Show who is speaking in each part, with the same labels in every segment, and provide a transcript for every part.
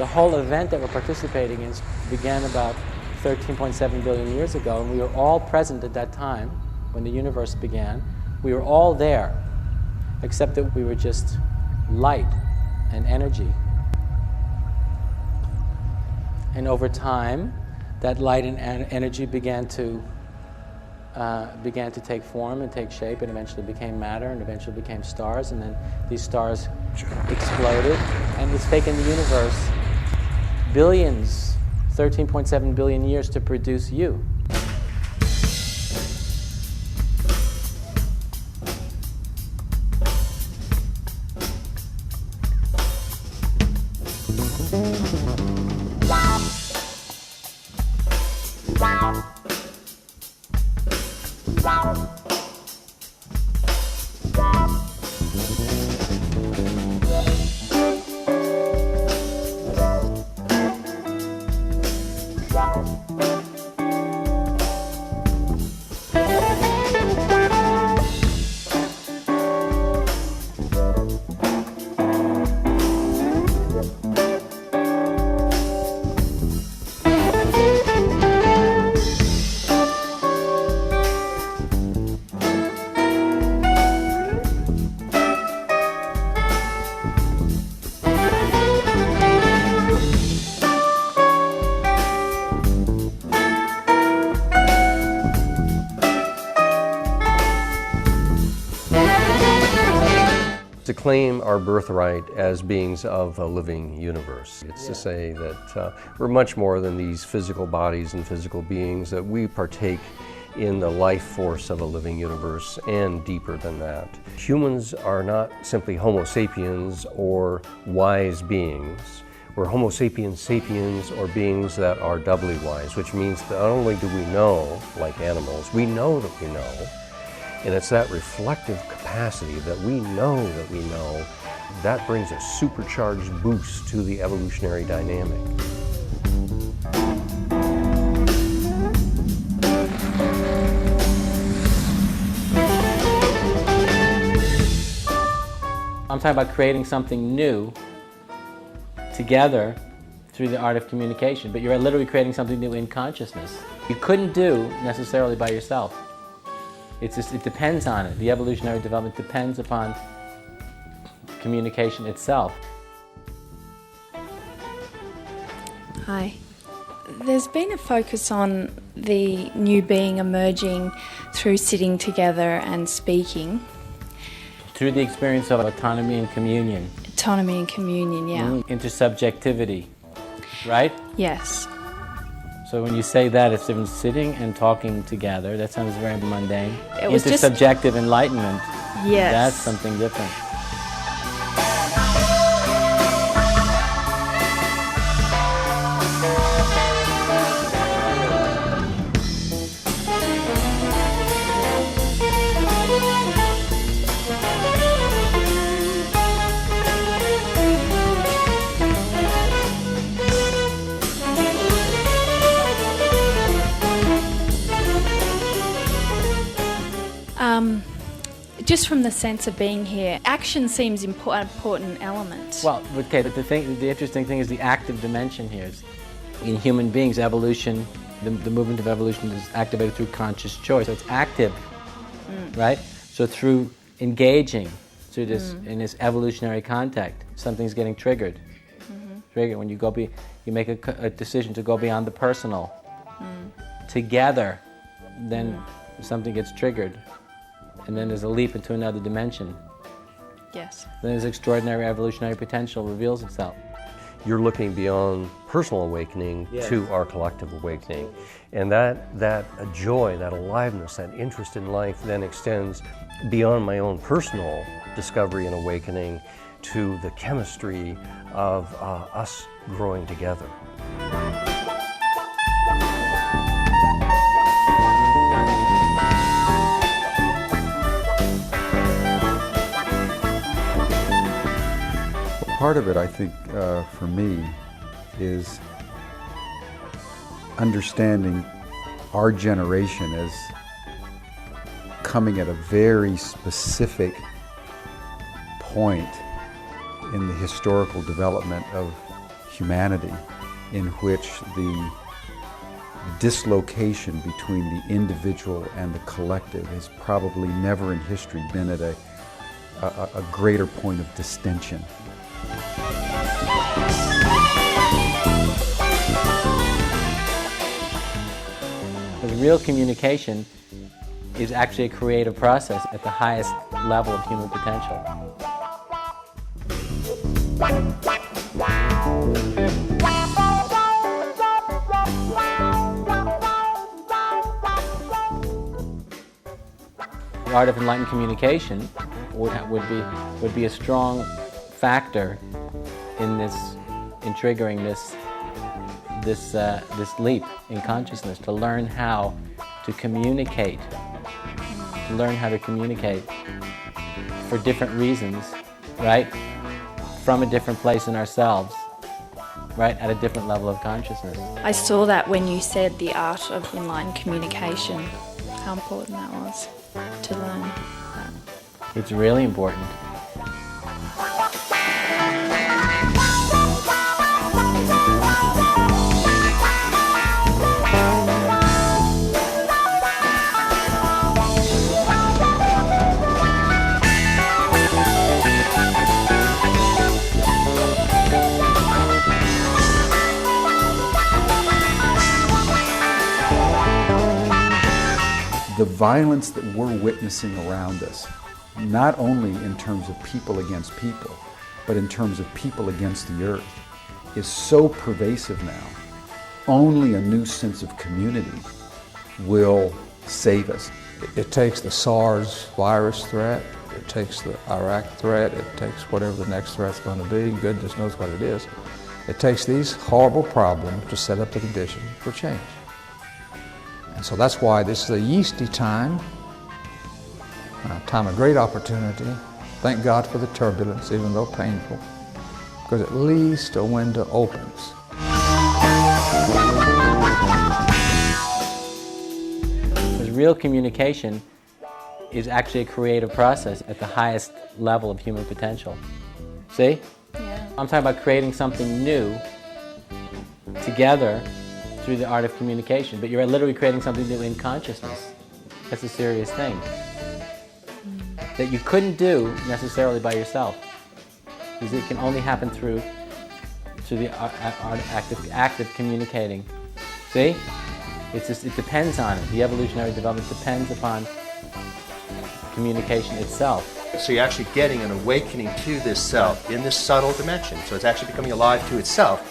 Speaker 1: The whole event that we're participating in began about 13.7 billion years ago, and we were all present at that time when the universe began. We were all there, except that we were just light and energy. And over time, that light and energy began to take form and take shape, and eventually became matter, and eventually became stars, and then these stars exploded, and it's taken the universe billions, 13.7 billion years to produce you.
Speaker 2: To claim our birthright as beings of a living universe. It's to say that we're much more than these physical bodies and physical beings, that we partake in the life force of a living universe, and deeper than that. Humans are not simply Homo sapiens or wise beings. We're Homo sapiens sapiens, or beings that are doubly wise, which means that not only do we know, like animals, we know that we know. And it's that reflective capacity that we know that brings a supercharged boost to the evolutionary dynamic.
Speaker 1: I'm talking about creating something new together through the art of communication, but you're literally creating something new in consciousness. You couldn't do necessarily by yourself. It depends on it. The evolutionary development depends upon communication itself.
Speaker 3: Hi. There's been a focus on the new being emerging through sitting together and speaking.
Speaker 1: Through the experience of autonomy and communion.
Speaker 3: Autonomy and communion, yeah.
Speaker 1: Intersubjectivity, right?
Speaker 3: Yes.
Speaker 1: So when you say that, it's different sitting and talking together. That sounds very mundane.
Speaker 3: It was
Speaker 1: intersubjective enlightenment.
Speaker 3: Yes.
Speaker 1: That's something different.
Speaker 3: Just from the sense of being here, action seems an important element.
Speaker 1: Well, okay, but the interesting thing is the active dimension here. In human beings, evolution, the movement of evolution is activated through conscious choice. So it's active, right? So through engaging through this in this evolutionary contact, something's getting triggered. Triggered when you make a decision to go beyond the personal. Together, then something gets triggered. And then there's a leap into another dimension.
Speaker 3: Yes.
Speaker 1: Then this extraordinary evolutionary potential reveals itself.
Speaker 2: You're looking beyond personal awakening to our collective awakening. And that joy, that aliveness, that interest in life then extends beyond my own personal discovery and awakening to the chemistry of us growing together.
Speaker 4: Part of it, I think, for me, is understanding our generation as coming at a very specific point in the historical development of humanity in which the dislocation between the individual and the collective has probably never in history been at a greater point of distension.
Speaker 1: Because real communication is actually a creative process at the highest level of human potential. The art of enlightened communication would be a strong factor in triggering this leap in consciousness, to learn how to communicate, for different reasons, right? From a different place in ourselves, right? At a different level of consciousness.
Speaker 3: I saw that when you said the art of enlightened communication, how important that was to learn that.
Speaker 1: It's really important.
Speaker 4: The violence that we're witnessing around us, not only in terms of people against people, but in terms of people against the earth, is so pervasive now. Only a new sense of community will save us.
Speaker 5: It takes the SARS virus threat, it takes the Iraq threat, it takes whatever the next threat's going to be, goodness knows what it is. It takes these horrible problems to set up the condition for change. And so that's why this is a yeasty time, a time of great opportunity. Thank God for the turbulence, even though painful, because at least a window opens.
Speaker 1: Because real communication is actually a creative process at the highest level of human potential. See?
Speaker 3: Yeah.
Speaker 1: I'm talking about creating something new together through the art of communication, but you're literally creating something new in consciousness. That's a serious thing that you couldn't do necessarily by yourself, because it can only happen through the act of communicating. See? It depends on it. The evolutionary development depends upon communication itself.
Speaker 6: So you're actually getting an awakening to this self in this subtle dimension. So it's actually becoming alive to itself.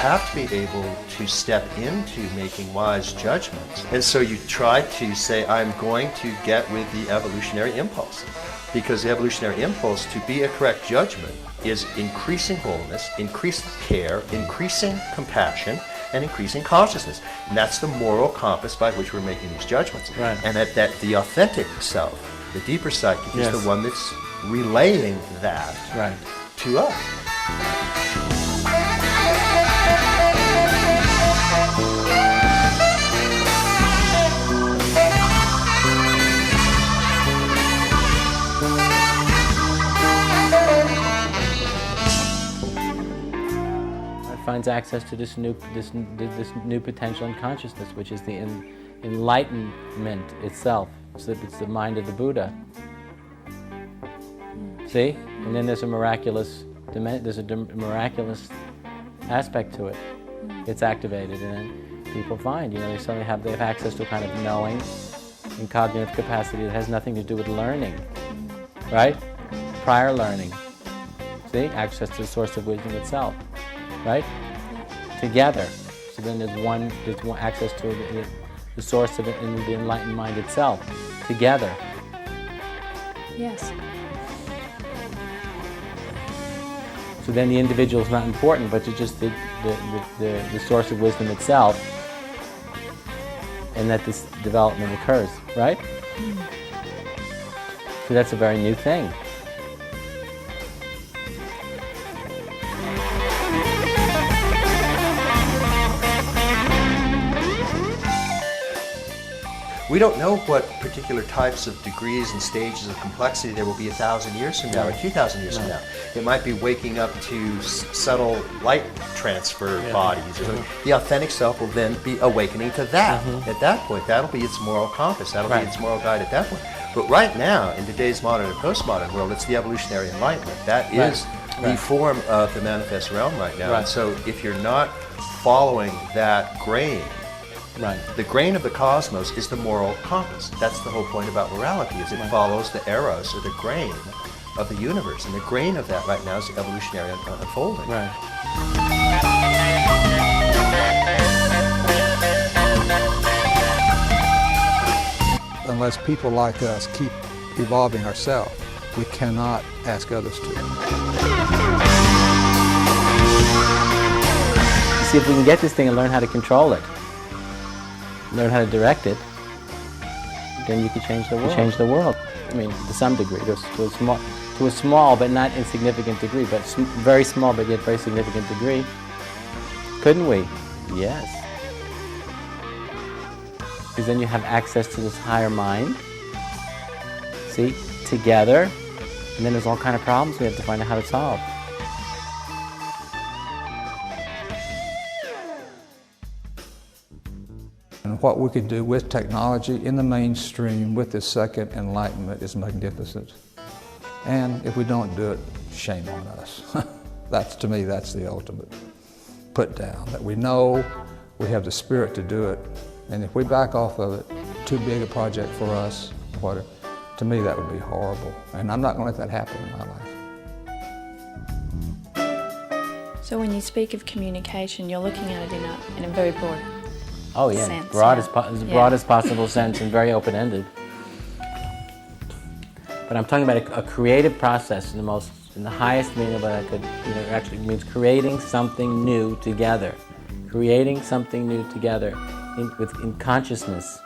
Speaker 6: Have to be able to step into making wise judgments. And so you try to say, I'm going to get with the evolutionary impulse. Because the evolutionary impulse, to be a correct judgment, is increasing wholeness, increasing care, increasing compassion, and increasing consciousness. And that's the moral compass by which we're making these judgments.
Speaker 1: Right.
Speaker 6: And that the authentic self, the deeper psychic,
Speaker 1: Yes.
Speaker 6: is the one that's relaying that
Speaker 1: Right.
Speaker 6: to us.
Speaker 1: Finds access to this new potential in consciousness, which is the enlightenment itself. So it's the mind of the Buddha. See, and then there's a miraculous aspect to it. It's activated, and then people find, they suddenly have access to a kind of knowing and cognitive capacity that has nothing to do with learning, right? Prior learning. See, access to the source of wisdom itself. Right? Together. So then there's one access to the source of it in the enlightened mind itself. Together.
Speaker 3: Yes.
Speaker 1: So then the individual is not important, but it's just the source of wisdom itself, and that this development occurs, right? So that's a very new thing.
Speaker 6: We don't know what particular types of degrees and stages of complexity there will be 1,000 years from now or 2,000 years from now. It might be waking up to subtle light transfer bodies or something. The authentic self will then be awakening to that. At that point, that'll be its moral compass. That'll be its moral guide at that point. But right now, in today's modern and postmodern world, it's the evolutionary enlightenment. That is the form of the manifest realm right now. And so if you're not following that grain, the grain of the cosmos is the moral compass. That's the whole point about morality, is it follows the eros, or the grain of the universe. And the grain of that right now is the evolutionary unfolding.
Speaker 5: Unless people like us keep evolving ourselves, we cannot ask others to.
Speaker 1: See if we can get this thing and learn how to control it, learn how to direct it, then you can change the world. Change the world. I mean, to some degree, to a small but not insignificant degree, but very small but yet very significant degree. Couldn't we? Yes. Because then you have access to this higher mind. See, together, and then there's all kind of problems we have to find out how to solve.
Speaker 5: And what we can do with technology in the mainstream with this second enlightenment is magnificent. And if we don't do it, shame on us. To me, that's the ultimate put down, that we know we have the spirit to do it. And if we back off of it, too big a project for us, whatever, to me that would be horrible. And I'm not going to let that happen in my life.
Speaker 3: So when you speak of communication, you're looking at it in a very broad sense,
Speaker 1: broad as possible sense and very open-ended. But I'm talking about a creative process in the highest meaning of what I could, actually means creating something new together. Creating something new together in consciousness.